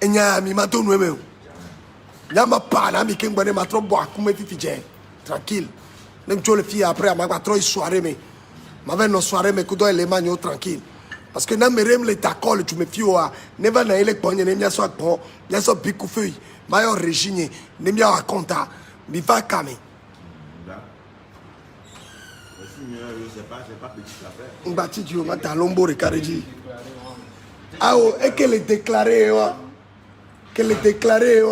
Enya mi mato no me. Nyama pa na mi kengbe ma trop bois comme fifi tranquille. Nem tu le fille après à ma trop soirée mais ma veille no soirée mais kudo ele manyo tranquille. Parce que na merem le takol tu me fio neva na ele ponye ne mia so akpo, ya so biku feuille, ma yo régine, ne mia raconta, mi va kame. C'est pas petite affaire. Mbati Dieu ma talombo rekareji. Ah oh, et qu'elle est déclarée qu'elle est déclarée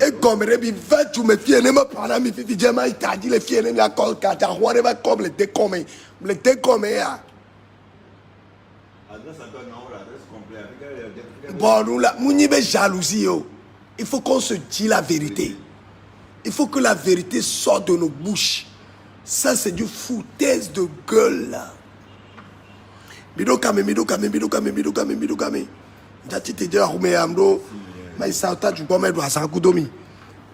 et comme rebi va tu me fies ne me parla mi fifi jema ita dit les fies ne mi akol ka ta whatever comme le décommé ya. Bon, nous là, nous n'y jalousie. Il faut qu'on se dise la vérité. Il faut que la vérité sorte de nos bouches. Ça, c'est du foutaise de gueule là. Midokame. Jati te dit à Roumé Amdo, mais ça t'a du bon mettre à Sankudomi.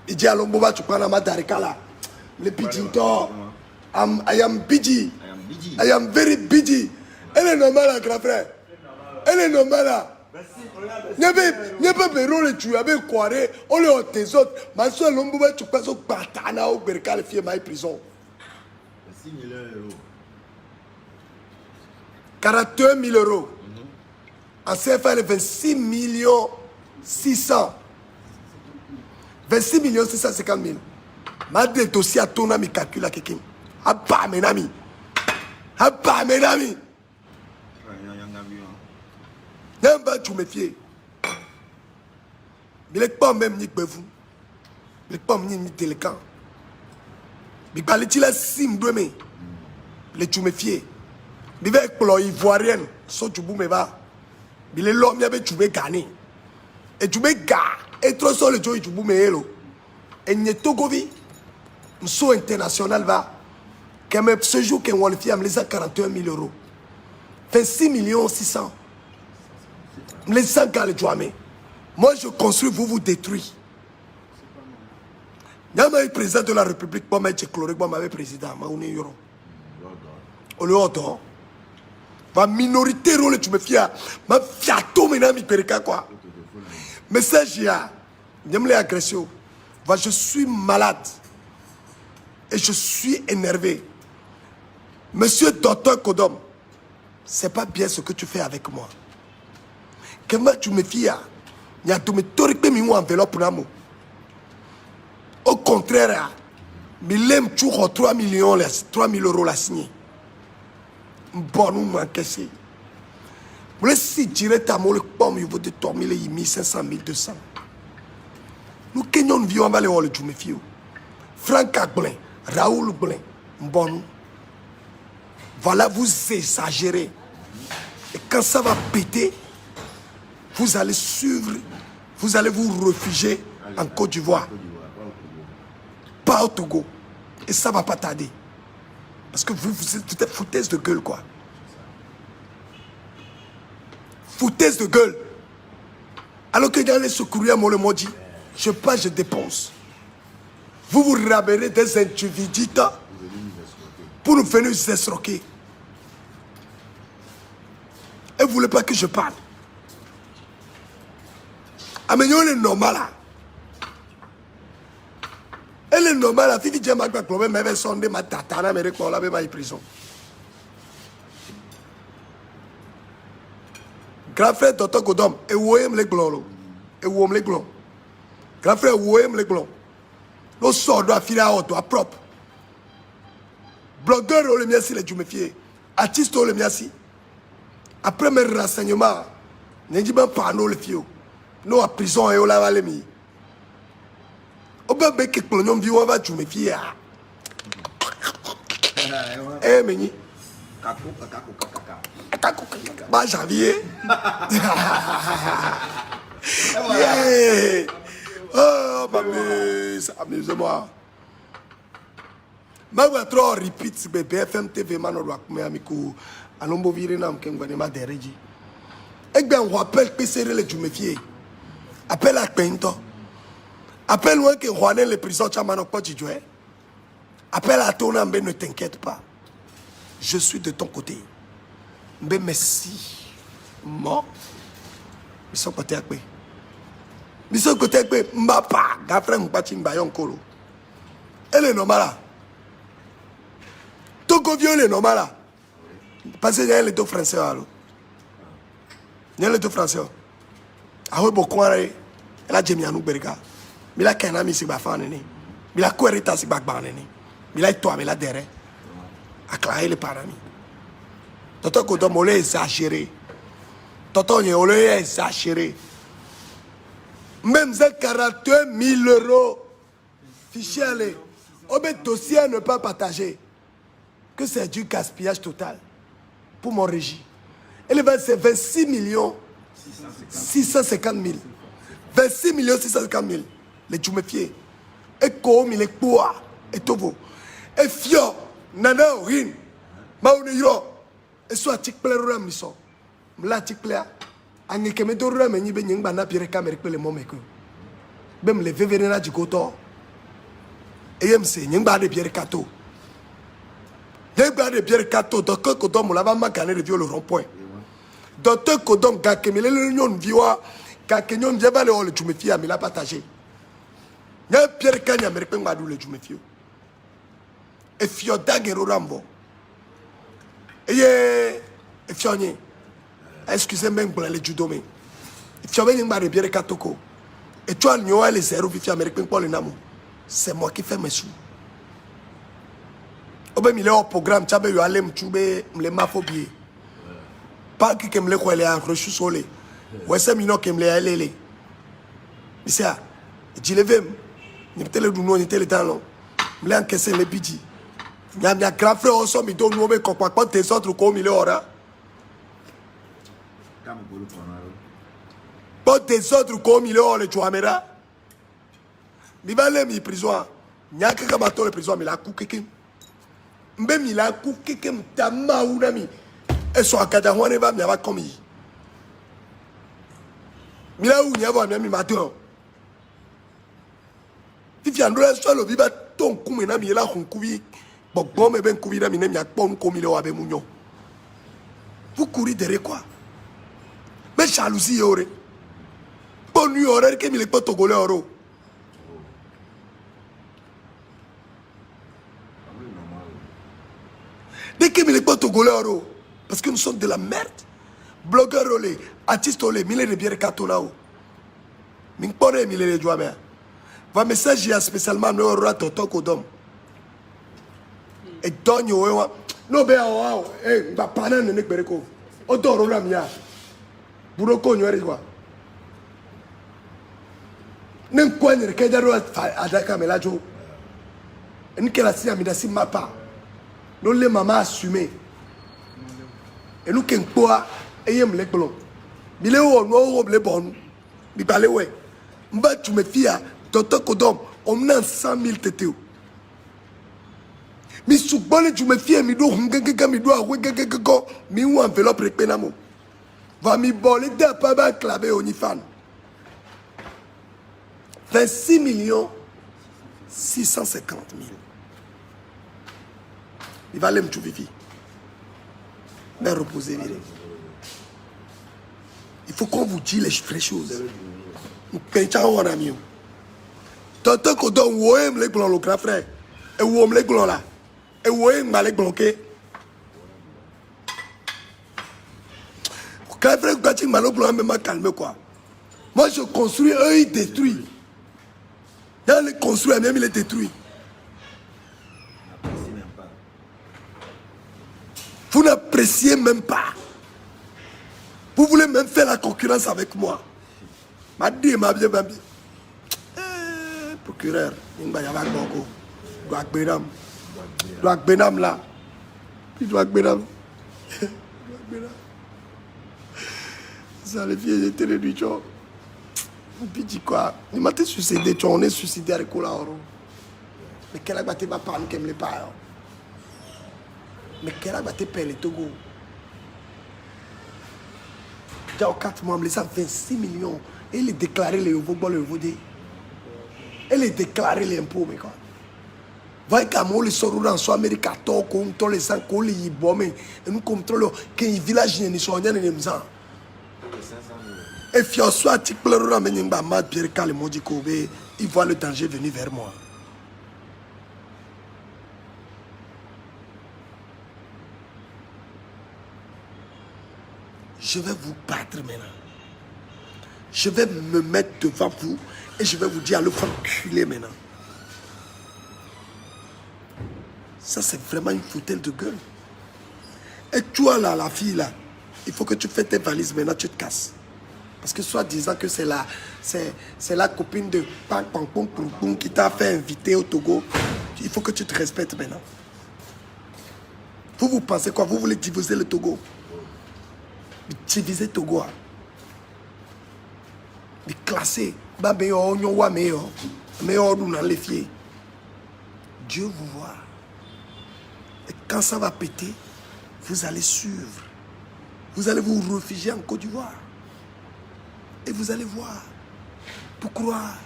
Il dit à l'omboba, tu prends la matarikala. Le pidjinto. I am busy. I am very busy. Elle est normale, grand frère. Elle est normale. N'y a pas besoin de tuer avec quoi. On est au tes autres. Ma soeur, l'omboba, tu passes au patana au berka, le fier ma prison. 41 000 euros. En CFA, 26 millions 600. 26 millions 650 000. Ma dette aussi à ton ami calcule à quelqu'un. Abba, mes amis. Abba, mes amis. N'importe tu me fies. Il n'est pas même ni que vous. Il n'est pas même ni télécam. Il parle de la sim de me. Il tu me fies. Il va être pour l'ivoirienne. So tu me va. Il est l'homme qui avait tu me gagner. Et tu me gagnes. Et trop seul tu me hello. Et n'y est togovi. So international va. Quand même ce jour qu'on va le faire, les a 41 000 euros. 26 millions 600. Les 100 gars le jouent. Moi je construis, vous détruisez. Il y a un président de la République, moi je chloré, moi je président, on est euro. On est autant. Ma minorité rôle tu me fias, ma fiato maintenant mi perika quoi. Message ya, j'aime les agressions. Je suis malade et je suis énervé. Monsieur Docteur Kodom, c'est pas bien ce que tu fais avec moi. Comment tu me fias? Il y a tout mes toriques mi enveloppe pour l'amour. Au contraire, il aime toujours 3 000 euros la signer. Bon, nous m'encaissez. Vous laissez tirer ta molle pomme, il vaut de 3 000, 500, 200. Nous, Kenyon, nous vivons avec les Djouméfio. Franck Agblin, Raoul Blin, bon. Voilà, vous exagérez. Et quand ça va péter, vous allez suivre, vous allez vous réfugier en Côte d'Ivoire. Pas au Togo. Et ça ne va pas tarder. Parce que vous êtes foutaise de gueule, quoi. Foutaise de gueule. Alors que dans les secours, moi, le mot dit, je passe, je dépense. Vous vous ramènez des individus pour nous venir nous escroquer. Et vous ne voulez pas que je parle. Amélion est normal là. Elle est normale, la fille qui a un problème, mais elle sonde ma tatana, mais elle a même prison. Grand frère Dr. Godom, et où est le glon? Et où est le glon? Grand frère, où est le glon? Nous sortons à filer à auto, à propre. Blogueur, on le merci, les Djouméfiés. Artiste, on le merci. Après mes renseignements, ne dis pas nous le fio. Nous à prison et on l'a valé. Oba beke klonyon vi on va tu me fier. Eh meni. Kako. Ba janvier. Yeah. Oh babé, amuse-moi. Ma va trop repeat BFM TV mano doit me amico alombo virena mkengwane ma dereji. Egbe on rappelle que c'est le tu me fier. Appelle à Pento. Appelle-moi que Juanen le prison Chamano pas du jouet. Appelle à ton âme, ne t'inquiète pas. Je suis de ton côté. Mais merci. mort. Ils sont côté à quoi? Ils sont côté à quoi? Mbapa, Gafre Mpati Mbayon Kolo. Elle est normale là. Ton vieux est normal là. Parce qu'il y a les deux français là. Il y a les deux français. Ah oui, beaucoup elle a jamais nous berga. Mais là, quand on a mis ses bafans, il a quoi hérité ses bacs banani. Il a toi, mais là derrière. À clarer les parami. Toto Kodom, on l'a exagéré. Toto, on l'a exagéré. Même 41 000 €. Fichier aller. On met dossier à ne pas partager. Que c'est du gaspillage total pour mon régime. Et c'est 26 650 000. 26 650 000. Les Djoumefiés. Et comme il est quoi. Et Tovo. Et Fio. Nana Rin. Maouniro. Et soit Tikple Ram Miso. Mla Tikple. Angekeme Dora Meni Benyang Bana Pierre Camericpe le Momeko. Bem le Veverena du Goto. Et MC, Nyangba de Pierre Cato. Nyangba de Pierre Cato. Docteur Kodom, on l'a magané de viol au rond-point. Docteur Kodom, Gakemele l'union vioa. Gakenyon Viava le hall, tu me fies, mais l'a partagé. Y'a Pierre Kanya, Américain Madou le Jumefio. Et Fiodaguero Rambo. Et Fionnier. Excusez-moi pour les judomé. Fionnier m'a de Pierre Katoko. Et toi, il y a les zéros vifs américains pour le Namo. C'est moi qui fais mes sous. Au même il est au programme, tu as eu à l'emtubé, les mafobie. Pas qui me le croit, les reçus solé. Ouais, c'est mignon qui me les allé. Mais ça, je l'ai vu. Il était le dounou, il était le talon. Il a encaissé les bidis. Il y a un grand frère au sommet, il doit nous mettre quand tes autres comme il est aura. Quand tes autres comme il est aura, tu amèneras. Il va aller en prison. Il y a quelqu'un qui a prison, mais il a coupé. Même il a coupé comme ta maounami. Et son académie va me comme il. Mais là où il y a un ami matin. Si tu as un restaurant, le viva ton coup, mais il a un coup. Bon, mais ben coup, il a mis un pont comme il est avec Mounion. Vous courez derrière quoi? Mais jalousie, aurait. Bonne nuit, aurait qu'il n'est pas togolais, oro. Dès qu'il n'est pas togolais, oro. Parce que nous sommes de la merde. Blogueur, olé, artiste, olé, mille de bière katolao. Ming pone, mille de joie, mais. Va message, il y a spécialement un euro à Toto Kodom. Et donne yo, no, ben, oh, eh, va pas nan, nek bereko. Odoro la mia. Buroko, nyo, quoi. N'en quoi, ne regarde à Dakar, mais là, jo. Et nous, qu'elle a si amidasi mapa. Nous, les mamans assumées. Et nous, qu'un quoi, et yem les blonds. Mille ou non, les bons. Mi parle, ouais. Mba, tu me fies à Toto Kodom. On a 100 000 tétéos. Mi soubone tu me fies mi do hungega mi do awegegego mi ou enveloppe repenamo va mi bolé de pas ba clavé onifan 26 650 000. Il va l'aime tout vivi. Mais reposez vite. Il faut qu'on vous dise les vraies choses. Pencha on a mieux. Tant qu'on donne ou aime les blancs le grand frère et ou aime les blancs là. Et oui, il m'a bloqué. Quand il m'a bloqué, calme quoi. Moi, je construis, eux, ils détruisent. Ils les construisent, même ils les détruisent. Vous n'appréciez même pas. Vous voulez même faire la concurrence avec moi. Ma dit, ma bien, procureur, il m'a dit, il m'a doit Benam là. Il doit Benam. Ça, les filles étaient les nuits. Et puis, dis quoi? Il m'a été suicidé. On est suicidé avec la oro. Mais quelle a battu ma parole qui me les pas? Mais quelle a battu père le Togo? Il y a 4 mois, il a 26 millions. Et il a déclaré les nouveaux bols, le vaudé. Il a déclaré les impôts, mais quoi? Voyez comment les sorous en soit américains, contrôlent les sangs, les bombes, et nous contrôlons qu'un village n'est pas en train. 000. Et Fiosua, tu pleureras, mais il voit le danger venir vers moi. Je vais vous battre maintenant. Je vais me mettre devant vous et je vais vous dire à le faire culer maintenant. Ça, c'est vraiment une foutaise de gueule. Et toi, là, la fille, là, il faut que tu fais tes valises maintenant, tu te casses. Parce que soit disant que c'est la copine de Pang Pang Pong Pong Pong qui t'a fait inviter au Togo, il faut que tu te respectes maintenant. Vous pensez quoi? Vous voulez diviser le Togo? Diviser Togo. Mais classer. Dieu vous voit. Et quand ça va péter, vous allez suivre. Vous allez vous réfugier en Côte d'Ivoire. Et vous allez voir. Pour croire.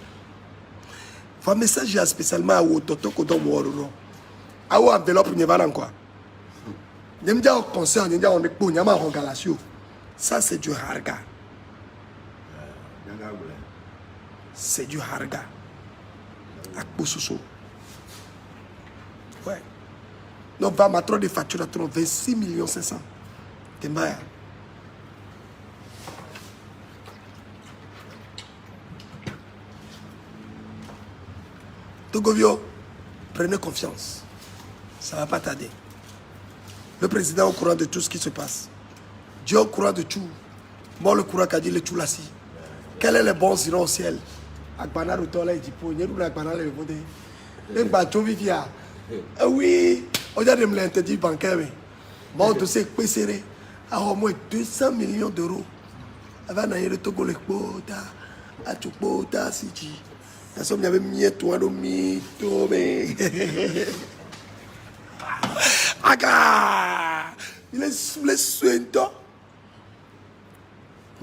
Un message spécialement à Wototo Kodom Woro. À où enveloppe n'y va quoi. N'aime pas au concert, n'aime pas au Nekpo, n'aime pas au Galasio. Ça c'est du harga. C'est du harga. À Kousoso. Ouais. Donc, va ma trop de facture à 26 500 000. T'es mal. Togovio, prenez confiance. Ça ne va pas tarder. Le président est au courant de tout ce qui se passe. Dieu est au courant de tout. Moi, le courant qu'a dit le tout là. Quel est le bon sinon au ciel? Akbana Rutola et Dipo, Nyerou Akbana le Vodé. Le bateau vivia. Oui, aujourd'hui, je me l'interdit bancaire. Mon dossier est serré à au moins 200 millions d'euros. Avant d'aller le Togo, le quota, à tout quota, si tu. La somme, il y avait mis toi, le mytho, mais. Aga! Il est sous les soins.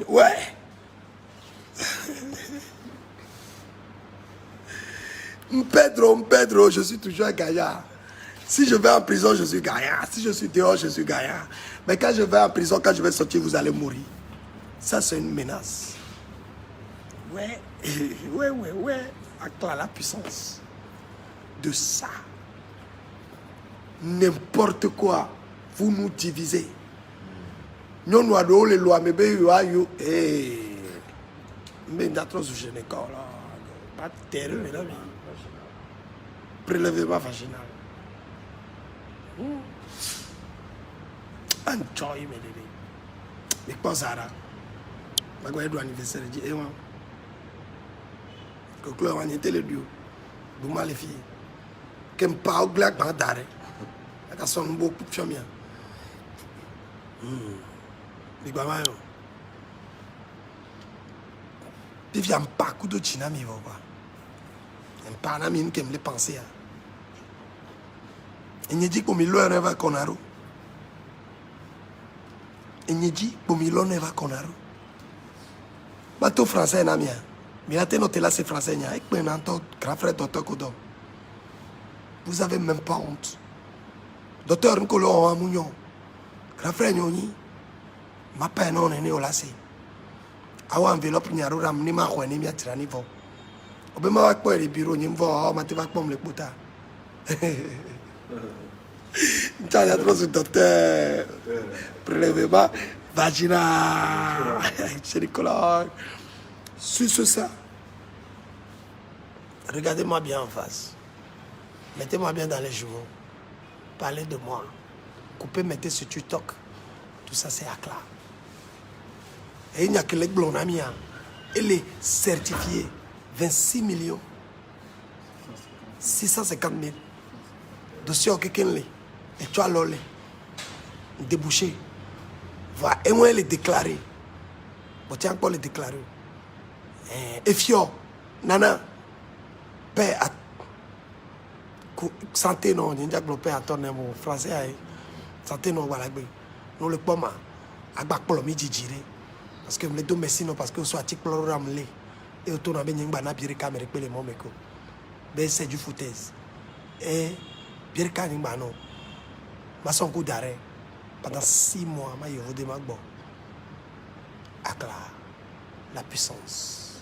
Ouais. Pedro, je suis toujours gaillard. Si je vais en prison, je suis gaillard. Si je suis dehors, je suis gaillard. Mais quand je vais en prison, quand je vais sortir, vous allez mourir. Ça, c'est une menace. Ouais. Avec la puissance de ça. N'importe quoi, vous nous divisez. Nous nous avons les lois, mais mais notre gynécologue, pas terrible, mais prélèvement vaginal. Enjoy, mes bébés. Mais pas ça, là. Je vais faire l'anniversaire. Je dis, que on était le duo. Vous les filles. Qu'un pas au glac, pas d'arrêt. La son beaucoup de famille. Mais quoi, moi, il vient pas coup de chinami, quoi. Un panamine qui me le pensait. Il me dit que il rêve à Conaro. Il me dit que il rêve à Conaro. Bateau français, Namia. Mais là, noté là, c'est français. Grand frère, docteur Kodom. Vous avez même pas honte. Docteur Nkolo Amounion. Grand frère Nyoni. Ma peine non est né au lacé. Awa enveloppe n'y a pas ramené ma roue ni mi atirani vo. Obema wa kwa le bureau ni mvo ma te va comme le quota. T'as la trop ce docteur. Prélèvement vaginal. Gynécologue. Sur ça. Regardez-moi bien en face. Mettez-moi bien dans les cheveux. Parlez de moi. Coupez, mettez sur TikTok. Tout ça, c'est à cla. Et il n'y a que les blonds amis. Elle est certifiée 26 millions 650 000. Dossier au quelqu'un. Et tu as l'olé. Débouché. Va et moi les déclarer. Bon, tu as encore les déclarer. Et fio, nana, paix à santé non, il y a un paix à ton nom français. Santé non, voilà. Nous le pomme à bakpolo mi djidjire. Parce que les deux merci non parce que soit tic ploro ramlé et autour de nous bana biri caméra pele momeko. Ben c'est du foutaise. Et biri kani bano. Ma son coup d'arrêt pendant 6 mois ma yo de magbo. Akla. la puissance.